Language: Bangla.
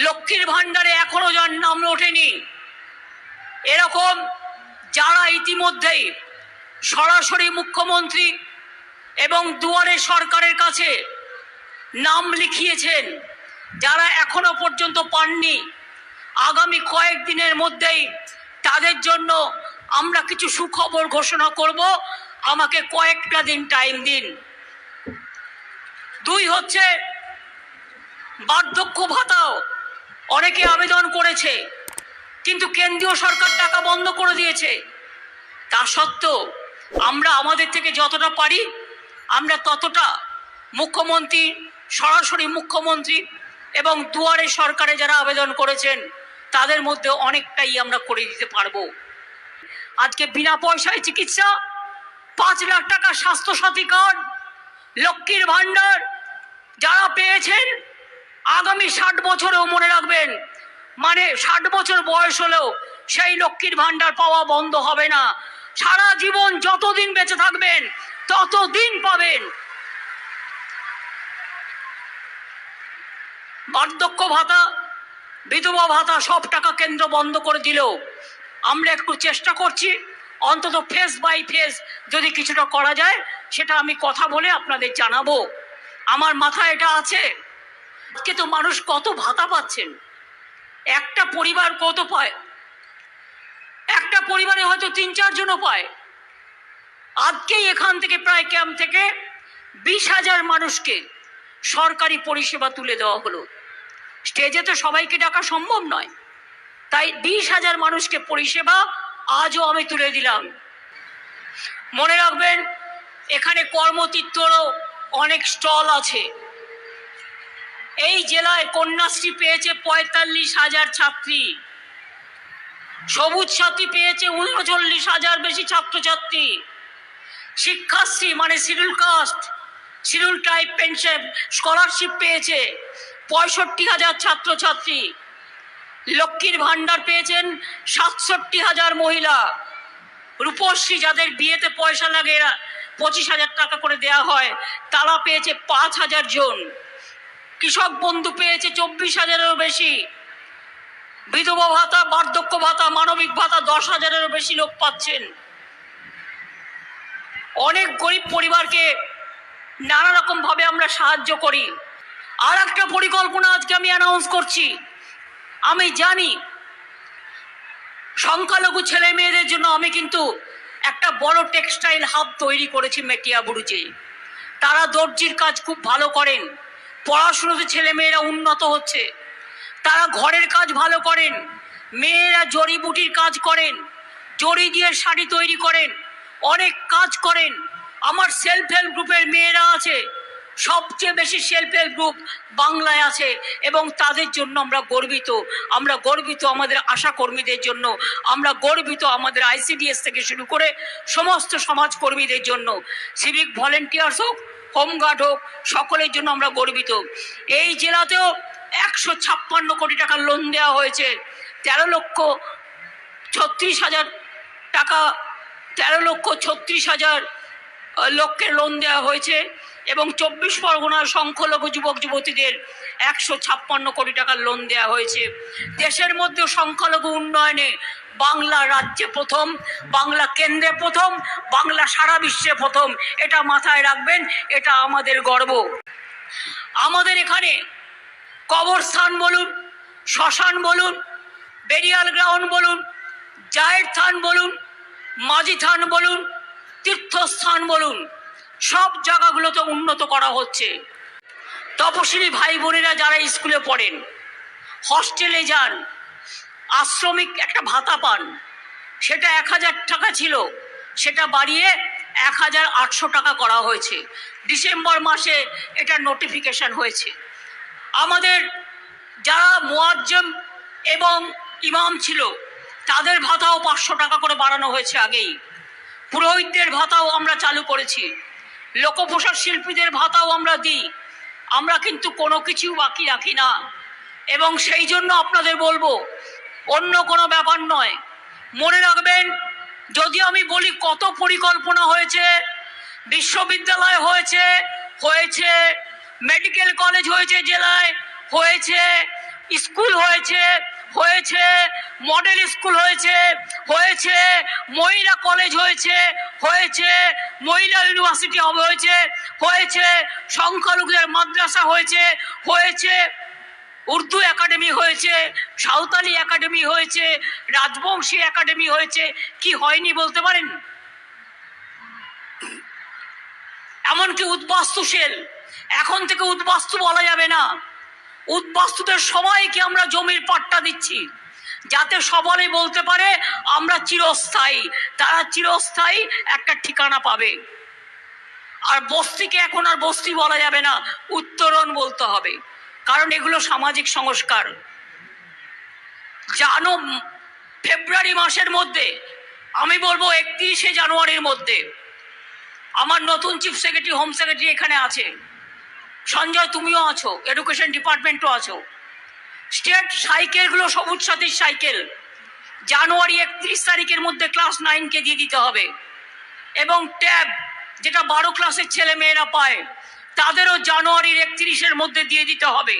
লক্ষ্মীর ভাণ্ডারে এখনো যার নাম ওঠেনি, এরকম যারা ইতিমধ্যেই সরাসরি মুখ্যমন্ত্রী এবং দুয়ারে সরকারের কাছে নাম লিখিয়েছেন, যারা এখনো পর্যন্ত পাননি, আগামী কয়েকদিনের মধ্যেই তাদের জন্য আমরা কিছু সুখবর ঘোষণা করব। আমাকে কয়েকটা দিন টাইম দিন। 2 হচ্ছে বার্ধক্য ভাতাও অনেকে আবেদন করেছে, কিন্তু কেন্দ্রীয় সরকার টাকা বন্ধ করে দিয়েছে। তা সত্ত্বেও আমরা আমাদের থেকে যতটা পারি আমরা ততটা মুখ্যমন্ত্রী, সরাসরি মুখ্যমন্ত্রী এবং দুয়ারে সরকারে যারা আবেদন করেছেন তাদের মধ্যে অনেকটাই আমরা করে দিতে পারবো। আজকে বিনা পয়সায় চিকিৎসা, 5 লাখ টাকা স্বাস্থ্যসাথী কার্ড, লক্ষ্মীর ভাণ্ডার যারা পেয়েছেন আগামী 60 বছরেও মনে রাখবেন, মানে 60 বছর বয়স হলেও সেই লক্ষ্মীর ভাণ্ডার পাওয়া বন্ধ হবে না। সারা জীবন যতদিন বেঁচে থাকবেন ততদিন পাবেন। বার্ধক্য ভাতা, বিধবা ভাতা সব টাকা কেন্দ্র বন্ধ করে দিলেও আমরা একটু চেষ্টা করছি, অন্তত ফেস বাই ফেস যদি কিছুটা করা যায় সেটা আমি কথা বলে আপনাদের জানাবো। আমার মাথায় এটা আছে। আজকে তো মানুষ কত ভাতা পাচ্ছেন, একটা পরিবার কত পায়, একটা পরিবারে হয়তো 3-4 জনও পায়। আজকেই এখান থেকে প্রায় ক্যাম্প থেকে 20,000 মানুষকে সরকারি পরিষেবা তুলে দেওয়া হলো। স্টেজে তো সবাইকে ডাকা সম্ভব নয়, তাই 20,000 মানুষকে পরিষেবা আজও আমি তুলে দিলাম। মনে রাখবেন, এখানে কর্মতীর্থরও অনেক স্টল আছে। এই জেলায় কন্যাশ্রী পেয়েছে 45,000 ছাত্রী, সবুজ সাথী পেয়েছে 39,000 বেশি ছাত্রছাত্রী, শিক্ষাশ্রী মানে schedule caste, schedule tribe pension scholarship পেয়েছে 65,000 ছাত্রছাত্রী, লক্ষ্মীর ভাণ্ডার পেয়েছেন 67,000 মহিলা, রূপশ্রী যাদের বিয়েতে পয়সা লাগে 25,000 টাকা করে দেয়া হয় তারা পেয়েছে 5,000 জন, কৃষক বন্ধু পেয়েছে 24,000-এরও বেশি, বিধবা ভাতা, বার্ধক্য ভাতা, মানবিক ভাতা 10,000-এরও বেশি লোক পাচ্ছেন। অনেক গরিব পরিবারকে নানা রকম ভাবে আমরা সাহায্য করি। আর একটা পরিকল্পনা আজকে আমি অ্যানাউন্স করছি। আমি জানি সংখ্যালঘু ছেলে মেয়েদের জন্য আমি কিন্তু একটা বড় টেক্সটাইল হাব তৈরি করেছি মেটিয়াবুরুজে। তারা দর্জির কাজ খুব ভালো করেন, পড়াশুনোতে ছেলে মেয়েরা উন্নত হচ্ছে, তারা ঘরের কাজ ভালো করেন, মেয়েরা জড়িবুটির কাজ করেন, জড়ি দিয়ে শাড়ি তৈরি করেন, অনেক কাজ করেন। আমার সেলফ হেল্প গ্রুপের মেয়েরা আছে, সবচেয়ে বেশি সেলফ হেল্প গ্রুপ বাংলায় আছে এবং তাদের জন্য আমরা গর্বিত। আমরা গর্বিত আমাদের আশা কর্মীদের জন্য, আমরা গর্বিত আমাদের ICDS থেকে শুরু করে সমস্ত সমাজকর্মীদের জন্য, সিভিক ভলেন্টিয়ার্স হোক, হোমগার্ড হোক, সকলের জন্য আমরা গর্বিত। এই জেলাতেও 156 কোটি টাকার লোন দেওয়া হয়েছে, 13,36,000 টাকা, 13,36,000 লোককে লোন দেওয়া হয়েছে এবং 24 পরগনার সংখ্যালঘু যুবক যুবতীদের 156 কোটি টাকার লোন দেওয়া হয়েছে। দেশের মধ্যে সংখ্যালঘু উন্নয়নে বাংলা রাজ্যে প্রথম, বাংলা কেন্দ্রে প্রথম, বাংলা সারা বিশ্বে প্রথম। এটা মাথায় রাখবেন, এটা আমাদের গর্ব। আমাদের এখানে কবরস্থান বলুন, শ্মশান বলুন, বেরিয়াল গ্রাউন্ড বলুন, জায়ের থান বলুন, মাঝি থান বলুন, তীর্থস্থান বলুন, সব জায়গাগুলোতে উন্নত করা হচ্ছে। তপশিলি ভাই বোনেরা যারা স্কুলে পড়েন, হস্টেলে যান, আশ্রমিক একটা ভাতা পান, সেটা 1,000 টাকা ছিল, সেটা বাড়িয়ে 1,800 টাকা করা হয়েছে। ডিসেম্বর মাসে এটা নোটিফিকেশন হয়েছে। আমাদের যারা মুয়াজ্জম এবং ইমাম ছিল তাদের ভাতাও 500 টাকা করে বাড়ানো হয়েছে আগেই। পুরোহিতদের ভাতাও আমরা চালু করেছি, লোকপ্রসাদ শিল্পীদের ভাতাও আমরা দিই। আমরা কিন্তু কোনো কিছু বাকি রাখি না এবং সেই জন্য আপনাদের বলবো, অন্য কোনো ব্যাপার নয়। মনে রাখবেন, যদি আমি বলি কত পরিকল্পনা হয়েছে, বিশ্ববিদ্যালয় হয়েছে, মেডিকেল কলেজ হয়েছে জেলায়, হয়েছে স্কুল হয়েছে, হয়েছে মডেল স্কুল হয়েছে, হয়েছে মহিলা কলেজ হয়েছে, হয়েছে মহিলা ইউনিভার্সিটি হয়েছে, হয়েছে সংখ্যালঘুদের মাদ্রাসা হয়েছে, হয়েছে উর্দু একাডেমি হয়েছে, সাঁওতালি একাডেমি হয়েছে, রাজবংশী একাডেমি হয়েছে। কি হয়নি বলতে পারেন? এমনকি উদ্বাস্তু সেল, এখন থেকে উদ্বাস্তু বলা যাবে না, উদ্বাস্তুদের সবাইকে আমরা জমির পাট্টা দিচ্ছি, যাতে সবাই বলতে পারে আমরা চিরস্থায়ী, তারা চিরস্থায়ী একটা ঠিকানা পাবে। আর বস্তিকে এখন আর বস্তি বলা যাবে না, উত্তরণ বলতে হবে, কারণ এগুলো সামাজিক সংস্কার। জানো, ফেব্রুয়ারি মাসের মধ্যে, আমি বলবো 31শে জানুয়ারির মধ্যে, আমার নতুন চিফ সেক্রেটারি, হোম সেক্রেটারি এখানে আছে, সঞ্জয় তুমিও আছো, এডুকেশন ডিপার্টমেন্টও আছো, স্টেট সাইকেলগুলো সবুজ সাথীর সাইকেল জানুয়ারি 31 তারিখের মধ্যে ক্লাস 9কে দিয়ে দিতে হবে। এবং ট্যাব, যেটা 12 ক্লাসের ছেলে মেয়েরা পায়, তাদেরও জানুয়ারির 31-এর মধ্যে দিয়ে দিতে হবে।